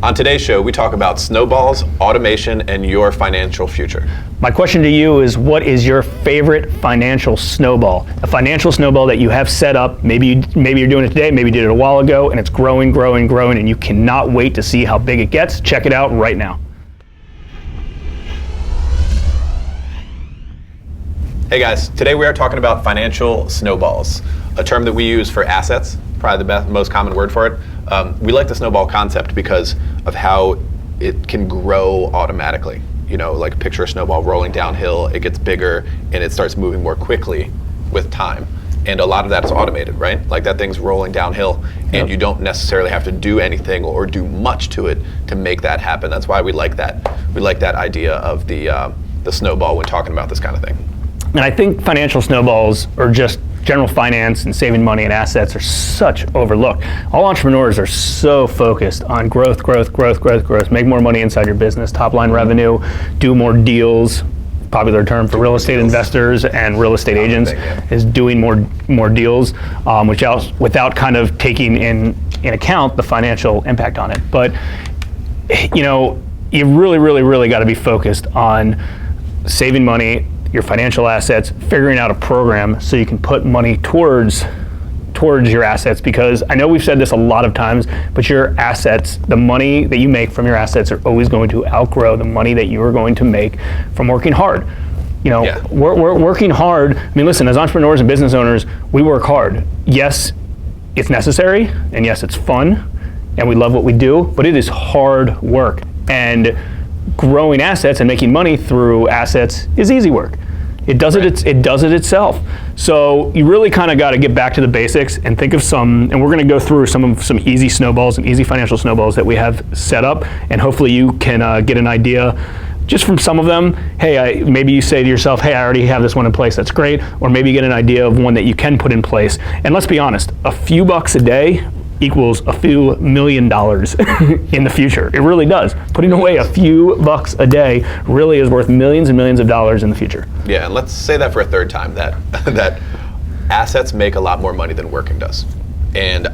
On today's show, we talk about snowballs, automation, and your financial future. My question to you is, what is your favorite financial snowball? A financial snowball that you have set up, maybe you're doing it today, maybe you did it a while ago, and it's growing, and you cannot wait to see how big it gets. Check it out right now. Hey guys, today we are talking about financial snowballs, a term that we use for assets, probably the most common word for it. We like the snowball concept because of how it can grow automatically. You know, like picture a snowball rolling downhill, it gets bigger and it starts moving more quickly with time. And a lot of that is automated, right? Like that thing's rolling downhill and you don't necessarily have to do anything or do much to it to make that happen. That's why we like that. We like that idea of the snowball when talking about this kind of thing. And I think financial snowballs, or just general finance and saving money and assets, are such overlooked. All entrepreneurs are so focused on growth, make more money inside your business, top line revenue, do more deals. Popular term for real estate investors and real estate agents is doing more deals, without kind of taking in account the financial impact on it. But you know, you really got to be focused on saving money, your financial assets, figuring out a program so you can put money towards your assets, because I know we've said this a lot of times, but your assets, the money that you make from your assets, are always going to outgrow the money that you are going to make from working hard. You know, we're working hard. I mean, listen, as entrepreneurs and business owners, we work hard. Yes, it's necessary, and yes, it's fun, and we love what we do, but it is hard work. And growing assets and making money through assets is easy work. It does it itself. So you really kind of got to get back to the basics and think of some, and we're going to go through some easy snowballs and easy financial snowballs that we have set up, and hopefully you can get an idea just from some of them. Hey, maybe you say to yourself, hey, I already have this one in place, that's great. Or maybe you get an idea of one that you can put in place. And let's be honest, a few bucks a day equals a few $1 million in the future. It really does. Putting away a few bucks a day really is worth millions and millions of dollars in the future. Yeah, and let's say that for a third time, that assets make a lot more money than working does. And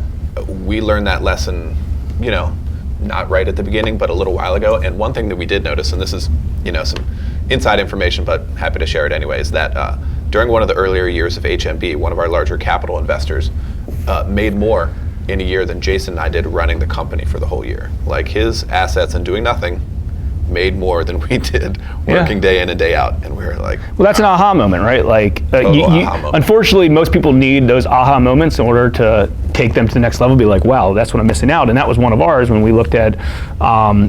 we learned that lesson, you know, not right at the beginning, but a little while ago. And one thing that we did notice, and this is, you know, some inside information, but happy to share it anyways, that during one of the earlier years of HMB, one of our larger capital investors made more in a year than Jason and I did running the company for the whole year. Like his assets and doing nothing made more than we did working day in and day out. And we were like, well, that's an aha moment, right? Like, moment. Unfortunately, most people need those aha moments in order to take them to the next level, be like, wow, that's what I'm missing out. And that was one of ours when we looked at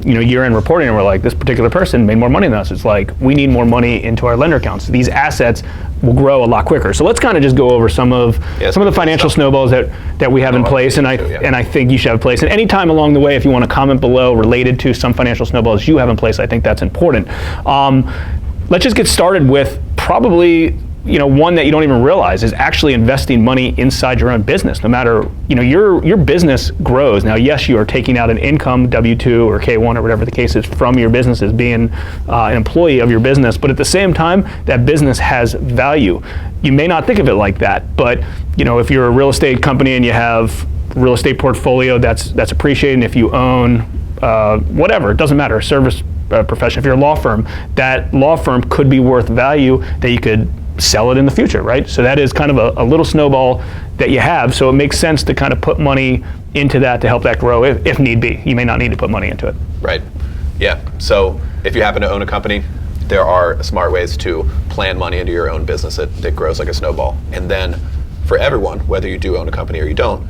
year-end reporting, and we're like, this particular person made more money than us. It's like, we need more money into our lender accounts. These assets will grow a lot quicker. So let's kind of just go over some of the financial snowballs that we have in place, and I think you should have in place. And anytime along the way, if you want to comment below related to some financial snowballs you have in place, I think that's important. Let's just get started with probably one that you don't even realize is actually investing money inside your own business. No matter, your business grows. Now, yes, you are taking out an income, W-2 or K-1 or whatever the case is, from your business as being an employee of your business, but at the same time, that business has value. You may not think of it like that, but if you're a real estate company and you have real estate portfolio that's appreciating, if you own whatever, it doesn't matter, a service profession, if you're a law firm, that law firm could be worth value that you could sell it in the future, right? So that is kind of a little snowball that you have. So it makes sense to kind of put money into that to help that grow if need be. You may not need to put money into it. Right. Yeah. So if you happen to own a company, there are smart ways to plan money into your own business that grows like a snowball. And then for everyone, whether you do own a company or you don't,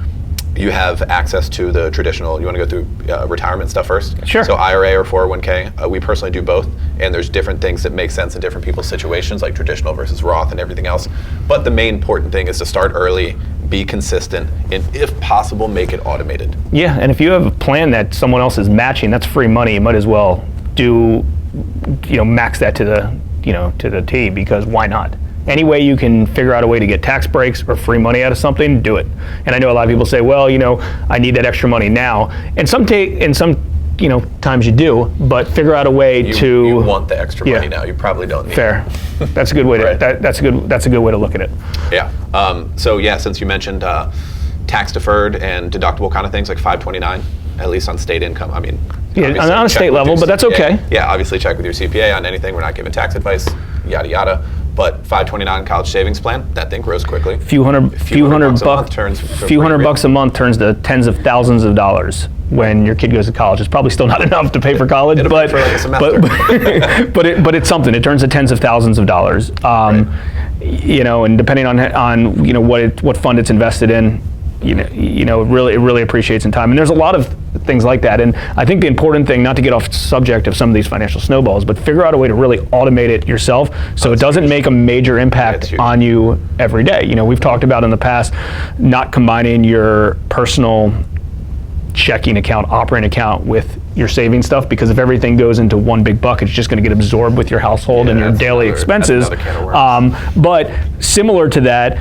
you have access to the traditional, you want to go through retirement stuff first? Sure. So IRA or 401k, we personally do both, and there's different things that make sense in different people's situations, like traditional versus Roth and everything else. But the main important thing is to start early, be consistent, and if possible, make it automated. Yeah, and if you have a plan that someone else is matching, that's free money. You might as well max that to the T, because why not? Any way you can figure out a way to get tax breaks or free money out of something, do it. And I know a lot of people say, well, I need that extra money now. And some times you do, but figure out a way to. You want the extra money now. You probably don't need Fair. it. That's a good way to. Right. That's a good way to look at it. Yeah. Since you mentioned tax deferred and deductible kind of things like 529, at least on state income. I mean, Yeah, Obviously, on a check state with level, your but that's CPA. okay. Yeah, obviously check with your CPA on anything. We're not giving tax advice, yada yada. But 529 college savings plan, that thing grows quickly. Few hundred bucks a month turns to tens of thousands of dollars when your kid goes to college. It's probably still not enough to pay for college, It'll but pay for like a semester. but it's something. It turns to tens of thousands of dollars. You know, and depending on you know what fund it's invested in, it really appreciates in time. And there's a lot of things like that. And I think the important thing, not to get off subject of some of these financial snowballs, but figure out a way to really automate it yourself so it doesn't make a major impact on you every day. You know, we've talked about in the past not combining your personal checking account, operating account with your saving stuff, because if everything goes into one big bucket, it's just going to get absorbed with your household and your daily expenses. But similar to that,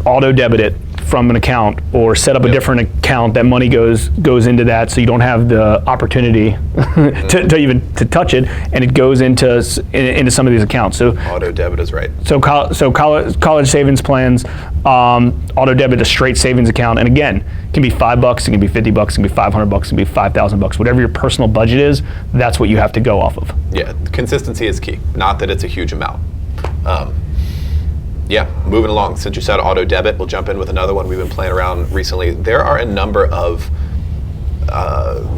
auto debit it from an account, or set up a different account that money goes into that, so you don't have the opportunity to even touch it, and it goes into some of these accounts. So auto debit is right. So college savings plans, auto debit a straight savings account, and again, it can be $5, it can be $50, it can be $500, it can be $5,000, whatever your personal budget is. That's what you have to go off of. Yeah, consistency is key. Not that it's a huge amount. Yeah, moving along. Since you said auto debit, we'll jump in with another one we've been playing around recently. There are a number of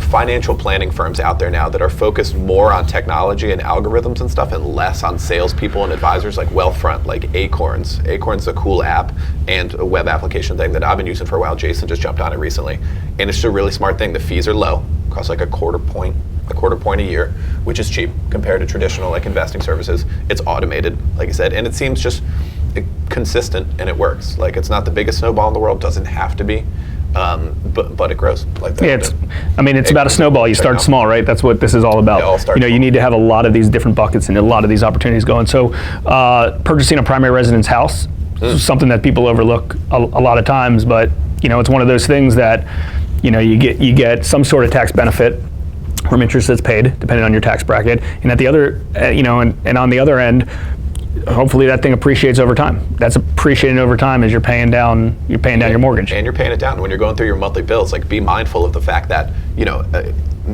financial planning firms out there now that are focused more on technology and algorithms and stuff, and less on salespeople and advisors, like Wealthfront, like Acorns. Acorns is a cool app and a web application thing that I've been using for a while. Jason just jumped on it recently, and it's just a really smart thing. The fees are low, costs like a quarter point a year, which is cheap compared to traditional like investing services. It's automated, like I said, and it seems just consistent, and it works. Like, it's not the biggest snowball in the world, doesn't have to be, but it grows like that. Yeah, it's about a snowball. You start small, right? That's what this is all about. You need to have a lot of these different buckets and a lot of these opportunities going. So purchasing a primary residence house is something that people overlook a lot of times, but it's one of those things that you get some sort of tax benefit from interest that's paid, depending on your tax bracket, and at the other, and on the other end, hopefully that thing appreciates over time. That's appreciating over time as you're paying down your mortgage. And you're paying it down. When you're going through your monthly bills, like, be mindful of the fact that,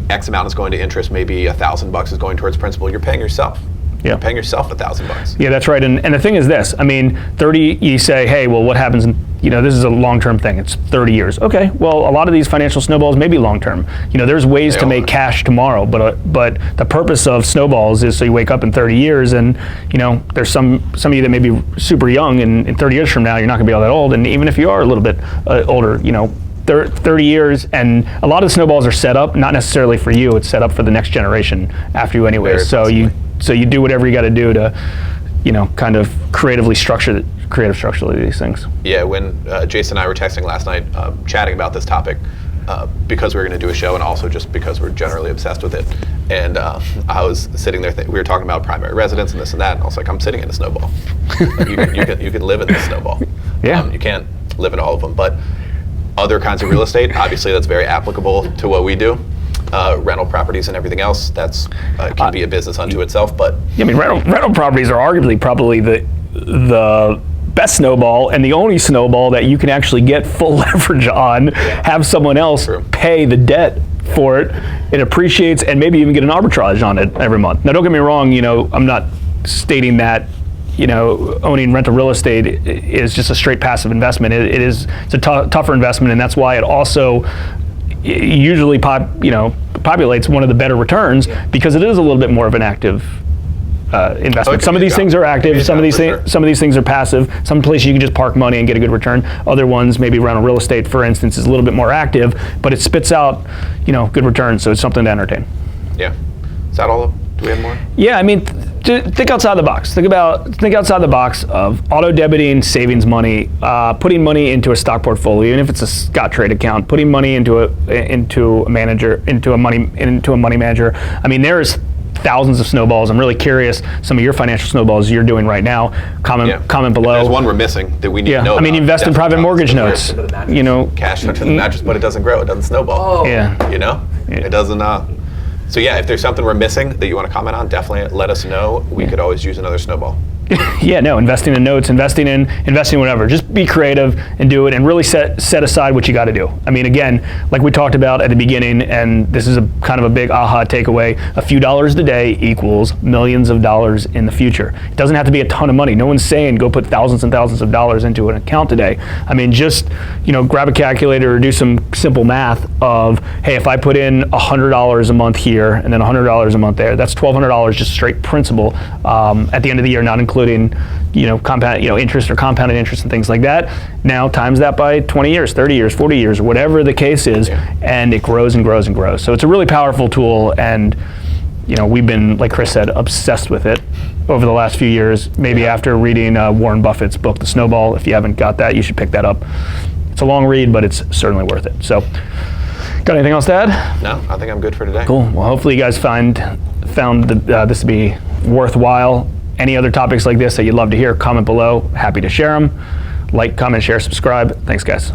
X amount is going to interest, maybe $1,000 is going towards principal. You're paying yourself. Yeah. You're paying yourself $1,000. Yeah, that's right. And the thing is this, 30, you say, hey, well, what happens in, this is a long-term thing. It's 30 years. Okay, well, a lot of these financial snowballs may be long-term. There's ways to make cash tomorrow, but the purpose of snowballs is so you wake up in 30 years and, there's some of you that may be super young, and in 30 years from now, you're not gonna be all that old. And even if you are a little bit older, 30 years, and a lot of snowballs are set up, not necessarily for you, it's set up for the next generation after you anyway. So you do whatever you got to do to, kind of creatively structure these things. Yeah, when Jason and I were texting last night, chatting about this topic, because we were going to do a show, and also just because we're generally obsessed with it. And I was sitting there, we were talking about primary residence and this and that, and I was like, I'm sitting in a snowball. you can live in this snowball. Yeah. You can't live in all of them, but other kinds of real estate, obviously that's very applicable to what we do. Rental properties and everything else, that's can be a business unto itself. But rental properties are arguably probably the best snowball, and the only snowball that you can actually get full leverage on, have someone else pay the debt for it. It appreciates, and maybe even get an arbitrage on it every month. Now, don't get me wrong, I'm not stating that owning rental real estate is just a straight passive investment. It's a tougher investment, and that's why it also usually populates one of the better returns, because it is a little bit more of an active investment. Some of these things are active, some of these things are passive. Some places you can just park money and get a good return. Other ones, maybe rental real estate, for instance, is a little bit more active, but it spits out good returns, so it's something to entertain. Yeah. Is that all? Do we have more? Yeah, think outside the box. Think outside the box of auto debiting savings money, putting money into a stock portfolio, even if it's a Scottrade account, putting money into a money manager. There's thousands of snowballs. I'm really curious some of your financial snowballs you're doing right now. Comment below. If there's one we're missing that we need to know about. Invest in private mortgage notes. Cash under the mattress, but it doesn't grow. It doesn't snowball. It doesn't. So yeah, if there's something we're missing that you want to comment on, definitely let us know. We could always use another snowball. Investing in notes, investing whatever. Just be creative and do it, and really set aside what you got to do. I mean, again, like we talked about at the beginning, and this is a kind of a big aha takeaway, a few dollars today equals millions of dollars in the future. It doesn't have to be a ton of money. No one's saying go put thousands and thousands of dollars into an account today. I mean, just, grab a calculator or do some simple math of, hey, if I put in $100 a month here and then $100 a month there, that's $1,200 just straight principal at the end of the year, not including compound interest or compounded interest and things like that. Now times that by 20 years, 30 years, 40 years, or whatever the case is, and it grows and grows and grows. So it's a really powerful tool, and we've been, like Chris said, obsessed with it over the last few years. Maybe after reading Warren Buffett's book, The Snowball. If you haven't got that, you should pick that up. It's a long read, but it's certainly worth it. So, got anything else to add? No, I think I'm good for today. Cool. Well, hopefully you guys found this to be worthwhile. Any other topics like this that you'd love to hear, comment below. Happy to share them. Like, comment, share, subscribe. Thanks, guys.